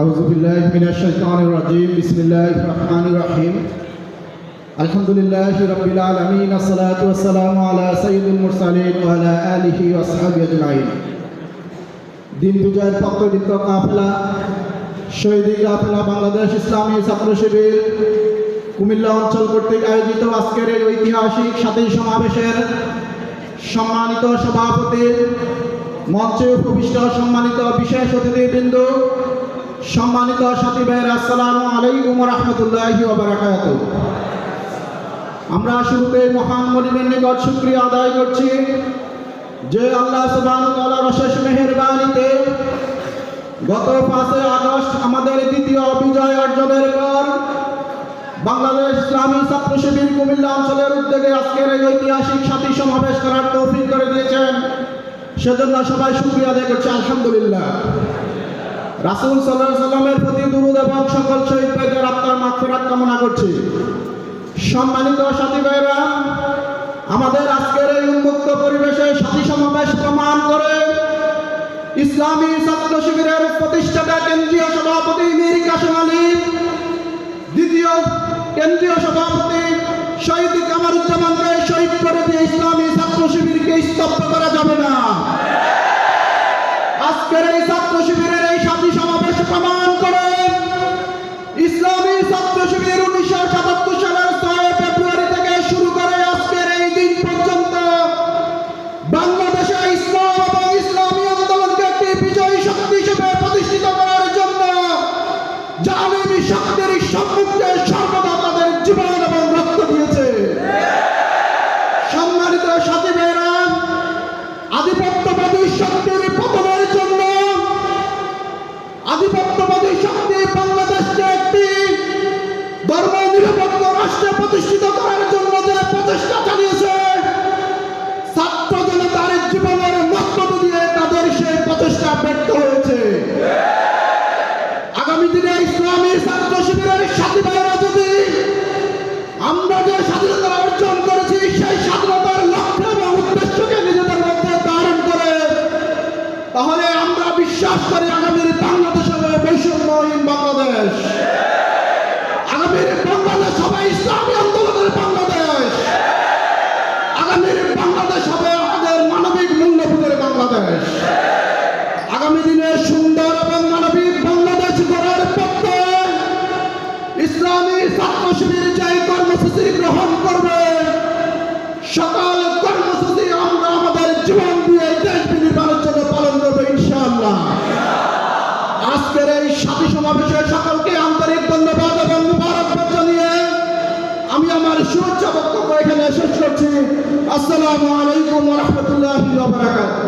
أعوذ بالله من الشيطان الرجيم بسم الله الرحمن الرحيم الحمد لله رب العالمين الصلاة والسلام على سيد المرسلين وعلى آله وصحبه أجمعين দিন বিজয়ের পক্ষবিত কাফেলা শহীদ কাফেলা বাংলাদেশ ইসলামী ছাত্র শিবির কুমিল্লা অঞ্চল কর্তৃক আয়োজিত আজকের এই ঐতিহাসিক সাথী সমাবেশের সম্মানিত সভাপতি, মঞ্চে উপবিষ্ট সম্মানিত বিশেষ অতিথিবৃন্দ, সম্মানিত সাথী ভাইয়েরা, আসসালামু আলাইকুম ওয়া রাহমাতুল্লাহি ওয়া বারাকাতুহু। আমরা শুরুতে মহান মনিবের নিকট শুকরিয়া আদায় করছি যে আল্লাহ সুবহানাহু ওয়া তাআলার অশেষ মেহেরবানিতে গত 5 আগস্ট আমাদের দ্বিতীয় বিজয় অর্জনের পর বাংলাদেশ ইসলামী ছাত্র শিবির কুমিল্লা অঞ্চলের উদ্যোগে আজকের এই ঐতিহাসিক সাথী সমাবেশ করার তৌফিক করে দিয়েছেন। সেজন্য সবাই শুকরিয়া আদায় করছি, আলহামদুলিল্লাহ। রাসূল সাল্লাল্লাহু আলাইহি ওয়াসাল্লামের প্রতি দুরূদ এবং সকল শহীদ ভাইদের আত্মার মাগফিরাত কামনা করছি। সম্মানিত সাথী ভাইরা, আমাদের আজকের এই উন্মুক্ত পরিবেশে সাথী সমাবেশ প্রমাণ করে ইসলামী ছাত্র শিবিরের প্রতিষ্ঠাতা কেন্দ্রীয় সভাপতি মীর কাসেম আলী, দ্বিতীয় কেন্দ্রীয় সভাপতি শহীদ কামারুজ্জামানকে শহীদ করে দিয়ে ইসলামী ছাত্র শিবিরকে স্তব্ধ করা যাবে না। আজকের এই ছাত্র শিবিরের এই সাথী সমাবেশ প্রমাণ করে ইসলামী ছাত্র শিবির 1977 সালের 6 ফেব্রুয়ারি থেকে শুরু করে আজকের এই দিন পর্যন্ত বাংলাদেশে ইসলাম এবং ইসলামী আন্দোলনকে একটি বিজয়ী শক্তি হিসেবে প্রতিষ্ঠিত করার জন্য জালিমি শক্তির সম্মুখে সর্বদা তাদের জীবন এবং রক্ত দিয়েছে। সম্মানিত সাথী ভাইরা, আধিপত্যবাদী শক্তির পতনের জন্য, আধিপত্যবাদী শক্তি বাংলাদেশকে একটি ধর্মনিরপেক্ষ রাষ্ট্রে প্রতিষ্ঠিত করার জন্য যে প্রচেষ্টা চালিয়েছে, ছাত্র জনতার জীবনের মক্তব্য দিয়ে তাদের সেই প্রচেষ্টা ব্যর্থ হয়েছে। আগামী দিনে ইসলামী ছাত্র শিবিরের সাথী ভাইয়েরা যদি আমরা যে স্বাধীনতা অর্জন করেছি সেই স্বাধীনতার লক্ষ্য এবং উদ্দেশ্যকে নিজেদের মধ্যে ধারণ করে, তাহলে আমরা বিশ্বাস করি আগামীর বাংলাদেশ হবে বৈষম্যহীন বাংলাদেশ। আগামীর বাংলাদেশ হবে ইসলামী আন্দোলনের বাংলাদেশ। আগামীর বাংলাদেশ হবে আমাদের মানবিক মূল্যবোধের বাংলাদেশ। আগামী দিনে সুন্দর এবং মানবিক বাংলাদেশ গড়ার পক্ষে ইসলামী ছাত্র শিবির যে কর্মসূচি গ্রহণ করবে, সকল কর্মসূচি আমরা আমাদের জীবন দিয়ে দেশ বিনির্মাণের জন্য পালন করবো ইনশাআল্লাহ। আজকের এই সাথী সমাবেশে সকলকে আন্তরিক ধন্যবাদ এবং মুবারকবাদ জানিয়ে আমি আমার শুভেচ্ছা বক্তব্য এখানে শেষ করছি। আসসালামু আলাইকুম ওয়া রাহমাতুল্লাহি ওয়া বারাকাতুহু।